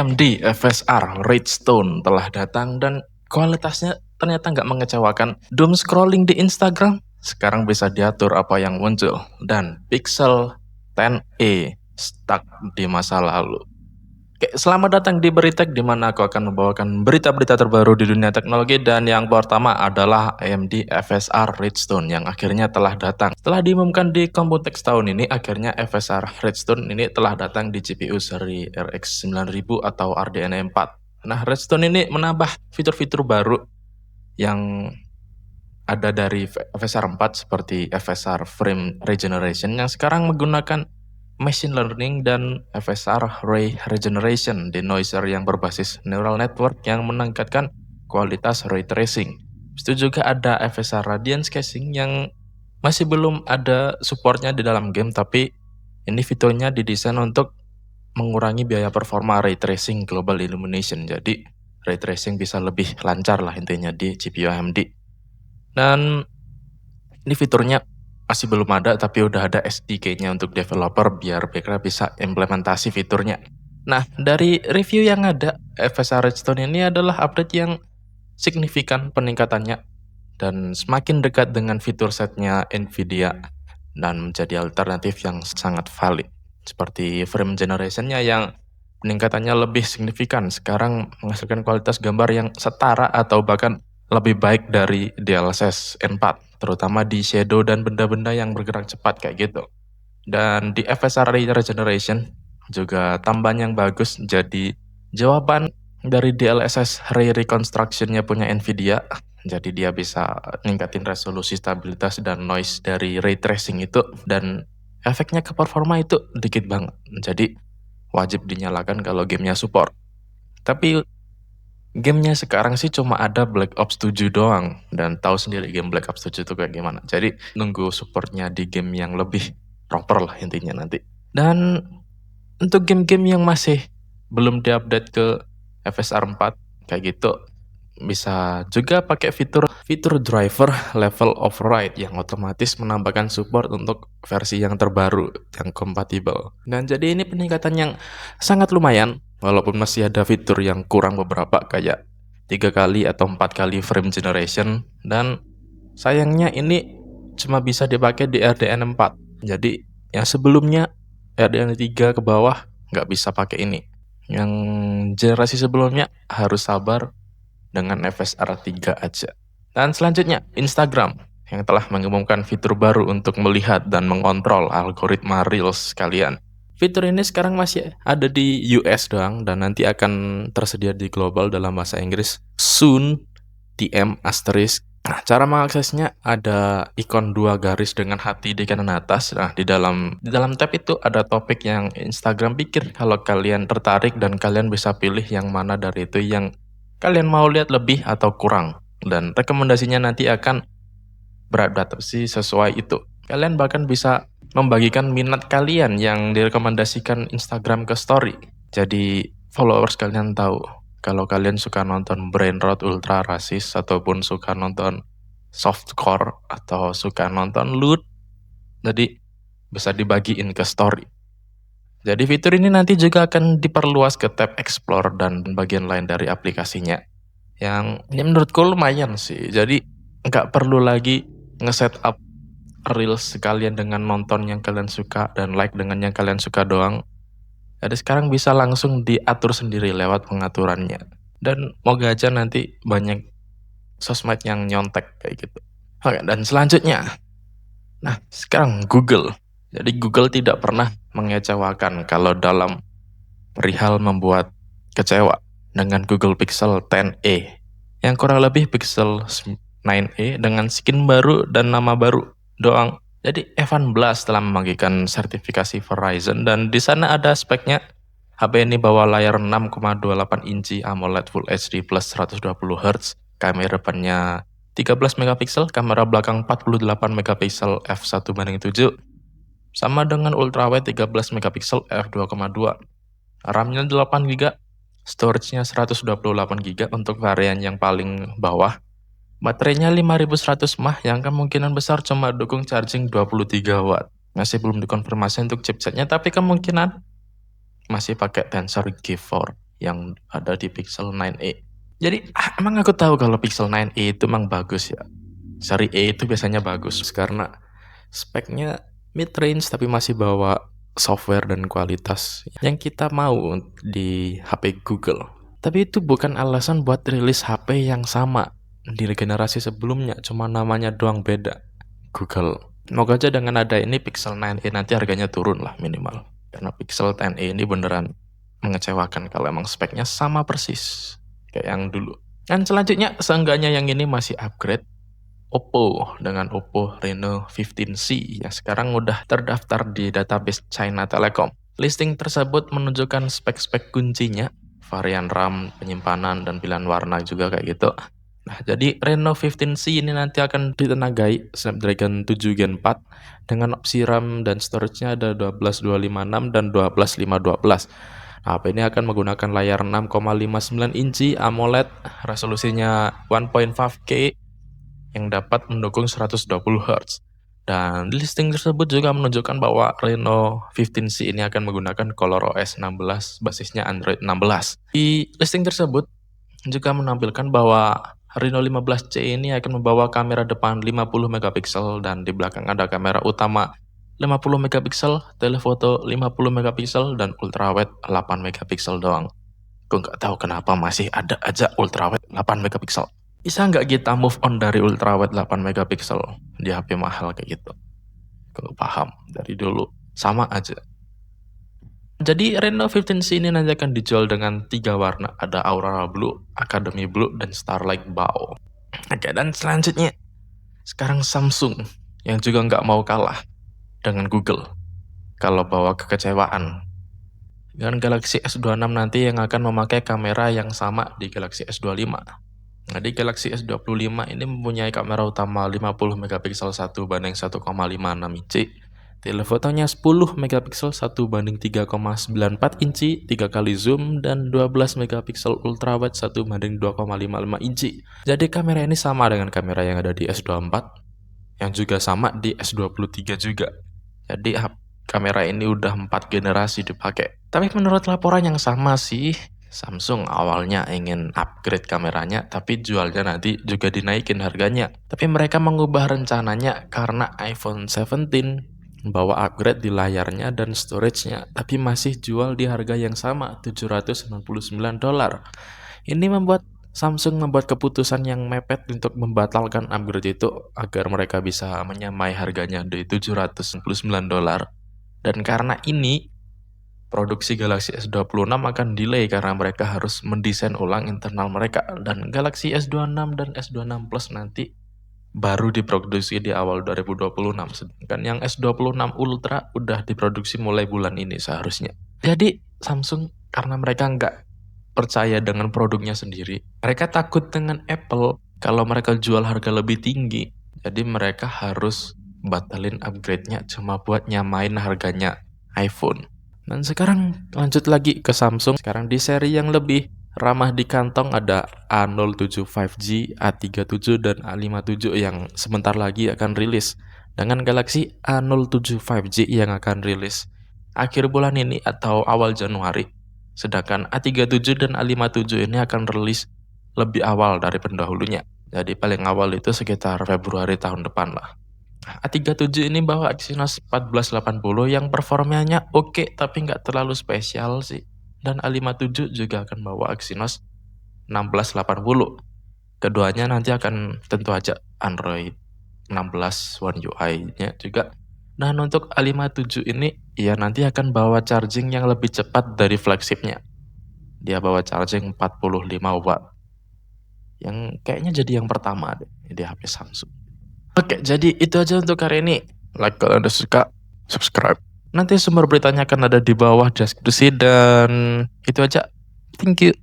AMD FSR Redstone telah datang dan kualitasnya ternyata nggak mengecewakan. Doom scrolling di Instagram sekarang bisa diatur apa yang muncul, dan Pixel 10a stuck di masa lalu. Oke, selamat datang di Beritek, di mana aku akan membawakan berita-berita terbaru di dunia teknologi. Dan yang pertama adalah AMD FSR Redstone yang akhirnya telah datang. Setelah diumumkan di Computex tahun ini, akhirnya FSR Redstone ini telah datang di GPU seri RX 9000 atau RDNA 4. Nah, Redstone ini menambah fitur-fitur baru yang ada dari FSR 4 seperti FSR Frame Regeneration yang sekarang menggunakan Machine Learning, dan FSR Ray Regeneration, denoiser yang berbasis neural network yang meningkatkan kualitas ray tracing. Itu juga ada FSR Radiance Caching yang masih belum ada supportnya di dalam game, tapi ini fiturnya didesain untuk mengurangi biaya performa ray tracing global illumination. Jadi ray tracing bisa lebih lancar lah intinya di GPU AMD. Dan ini fiturnya masih belum ada, tapi udah ada SDK-nya untuk developer biar mereka bisa implementasi fiturnya. Nah, dari review yang ada, FSR Redstone ini adalah update yang signifikan peningkatannya dan semakin dekat dengan fitur setnya Nvidia dan menjadi alternatif yang sangat valid. Seperti frame generation-nya yang peningkatannya lebih signifikan, sekarang menghasilkan kualitas gambar yang setara atau bahkan lebih baik dari DLSS N4, terutama di shadow dan benda-benda yang bergerak cepat kayak gitu. Dan di FSR Ray Regeneration juga tambahan yang bagus, jadi jawaban dari DLSS Ray Reconstruction-nya punya Nvidia. Jadi dia bisa ningkatin resolusi, stabilitas, dan noise dari ray tracing itu, dan efeknya ke performa itu dikit banget. Jadi wajib dinyalakan kalau gamenya support. Tapi gamenya sekarang sih cuma ada Black Ops 7 doang, dan tahu sendiri game Black Ops 7 itu kayak gimana. Jadi nunggu supportnya di game yang lebih proper lah intinya nanti. Dan untuk game-game yang masih belum diupdate ke FSR 4 kayak gitu, bisa juga pakai fitur driver level override yang otomatis menambahkan support untuk versi yang terbaru yang kompatibel. Dan jadi ini peningkatan yang sangat lumayan, walaupun masih ada fitur yang kurang beberapa kayak 3 kali atau 4 kali frame generation, dan sayangnya ini cuma bisa dipakai di RDNA 4. Jadi yang sebelumnya RDNA 3 ke bawah nggak bisa pakai ini. Yang generasi sebelumnya harus sabar dengan FSR 3 aja. Dan selanjutnya, Instagram yang telah mengumumkan fitur baru untuk melihat dan mengontrol algoritma Reels kalian. Fitur ini sekarang masih ada di US doang, dan nanti akan tersedia di global dalam bahasa Inggris soon, TM asterisk. Nah, cara mengaksesnya ada ikon 2 garis dengan hati di kanan atas. Nah, di dalam tab itu ada topik yang Instagram pikir kalau kalian tertarik, dan kalian bisa pilih yang mana dari itu yang kalian mau lihat lebih atau kurang, dan rekomendasinya nanti akan beradaptasi sesuai itu. Kalian bahkan bisa membagikan minat kalian yang direkomendasikan Instagram ke story. Jadi followers kalian tahu kalau kalian suka nonton brain rot ultra rasis, ataupun suka nonton softcore, atau suka nonton loot, jadi bisa dibagiin ke story. Jadi fitur ini nanti juga akan diperluas ke tab Explore dan bagian lain dari aplikasinya. Yang ini menurutku lumayan sih. Jadi nggak perlu lagi nge-setup Reels sekalian dengan nonton yang kalian suka dan like dengan yang kalian suka doang. Jadi sekarang bisa langsung diatur sendiri lewat pengaturannya. Dan moga aja nanti banyak sosmed yang nyontek kayak gitu. Oke, dan selanjutnya. Nah, sekarang Google. Jadi Google tidak pernah mengecewakan kalau dalam perihal membuat kecewa dengan Google Pixel 10a yang kurang lebih Pixel 9a dengan skin baru dan nama baru doang. Jadi Evan Blass telah membagikan sertifikasi Verizon, dan di sana ada speknya. HP ini bawa layar 6,28 inci AMOLED Full HD plus 120 Hz, kamera depannya 13 megapiksel, kamera belakang 48 megapiksel f1:7, sama dengan ultrawide 13 megapiksel f2,2. RAM-nya 8 GB, storage-nya 128 GB untuk varian yang paling bawah. Baterainya 5100 mAh yang kemungkinan besar cuma dukung charging 23 watt. Masih belum dikonfirmasi untuk chipsetnya, tapi kemungkinan masih pakai Tensor G4 yang ada di Pixel 9a. Jadi emang aku tahu kalau Pixel 9a itu emang bagus ya. Seri E itu biasanya bagus karena speknya mid-range tapi masih bawa software dan kualitas yang kita mau di HP Google. Tapi itu bukan alasan buat rilis HP yang sama di generasi sebelumnya, cuma namanya doang beda. Google. Semoga aja dengan ada ini Pixel 9a nanti harganya turun lah minimal. Karena Pixel 10a ini beneran mengecewakan kalau emang speknya sama persis kayak yang dulu. Dan selanjutnya seenggaknya yang ini masih upgrade. Oppo dengan Oppo Reno 15C yang sekarang udah terdaftar di database China Telecom. Listing tersebut menunjukkan spek-spek kuncinya, varian RAM, penyimpanan, dan pilihan warna juga kayak gitu. Nah, jadi Reno 15C ini nanti akan ditenagai Snapdragon 7 Gen 4 dengan opsi RAM dan storage-nya ada 12256 dan 12512. Nah, HP ini akan menggunakan layar 6,59 inci AMOLED, resolusinya 1.5K yang dapat mendukung 120 Hz. Dan listing tersebut juga menunjukkan bahwa Reno 15C ini akan menggunakan ColorOS 16, basisnya Android 16. Di listing tersebut juga menampilkan bahwa Reno 15C ini akan membawa kamera depan 50 megapiksel dan di belakang ada kamera utama 50 megapiksel, telefoto 50 megapiksel, dan ultrawide 8 megapiksel doang. Gue nggak tahu kenapa masih ada aja ultrawide 8 megapiksel. Bisa nggak kita move on dari ultrawide 8 megapiksel di HP mahal kayak gitu? Gue paham dari dulu sama aja. Jadi Reno 15C ini nanti akan dijual dengan 3 warna, ada Aurora Blue, Academy Blue, dan Starlight Bow. Oke, dan selanjutnya sekarang Samsung yang juga nggak mau kalah dengan Google kalau bawa kekecewaan dengan Galaxy S26 nanti yang akan memakai kamera yang sama di Galaxy S25. Nah, di Galaxy S25 ini mempunyai kamera utama 50 megapiksel 1:1,56 inci, telefotonya 10 megapiksel 1:3,94 inci, 3 kali zoom, dan 12 megapiksel ultrawide 1:2,55 inci. Jadi kamera ini sama dengan kamera yang ada di S24, yang juga sama di S23 juga. Jadi kamera ini udah 4 generasi dipakai. Tapi menurut laporan yang sama sih, Samsung awalnya ingin upgrade kameranya, tapi jualnya nanti juga dinaikin harganya. Tapi mereka mengubah rencananya karena iPhone 17 bawa upgrade di layarnya dan storage-nya, tapi masih jual di harga yang sama, $799. Ini membuat Samsung membuat keputusan yang mepet untuk membatalkan upgrade itu agar mereka bisa menyamai harganya di $799. Dan karena ini, produksi Galaxy S26 akan delay karena mereka harus mendesain ulang internal mereka, dan Galaxy S26 dan S26 Plus nanti baru diproduksi di awal 2026, sedangkan yang S26 Ultra udah diproduksi mulai bulan ini seharusnya. Jadi Samsung karena mereka nggak percaya dengan produknya sendiri, mereka takut dengan Apple kalau mereka jual harga lebih tinggi, jadi mereka harus batalin upgrade-nya cuma buat nyamain harganya iPhone. Dan sekarang lanjut lagi ke Samsung. Sekarang di seri yang lebih ramah di kantong ada A07 5G, A37, dan A57 yang sebentar lagi akan rilis. Dengan Galaxy A07 5G yang akan rilis akhir bulan ini atau awal Januari. Sedangkan A37 dan A57 ini akan rilis lebih awal dari pendahulunya. Jadi paling awal itu sekitar Februari tahun depan lah. A37 ini bawa Exynos 1480 yang performanya oke tapi nggak terlalu spesial sih. Dan A57 juga akan bawa Exynos 1680. Keduanya nanti akan tentu aja Android 16 One UI-nya juga. Dan untuk A57 ini ya nanti akan bawa charging yang lebih cepat dari flagshipnya. Dia bawa charging 45 watt. Yang kayaknya jadi yang pertama deh di HP Samsung. Oke, jadi itu aja untuk hari ini. Like kalau Anda suka, subscribe. Nanti sumber beritanya akan ada di bawah deskripsi dan itu aja. Thank you.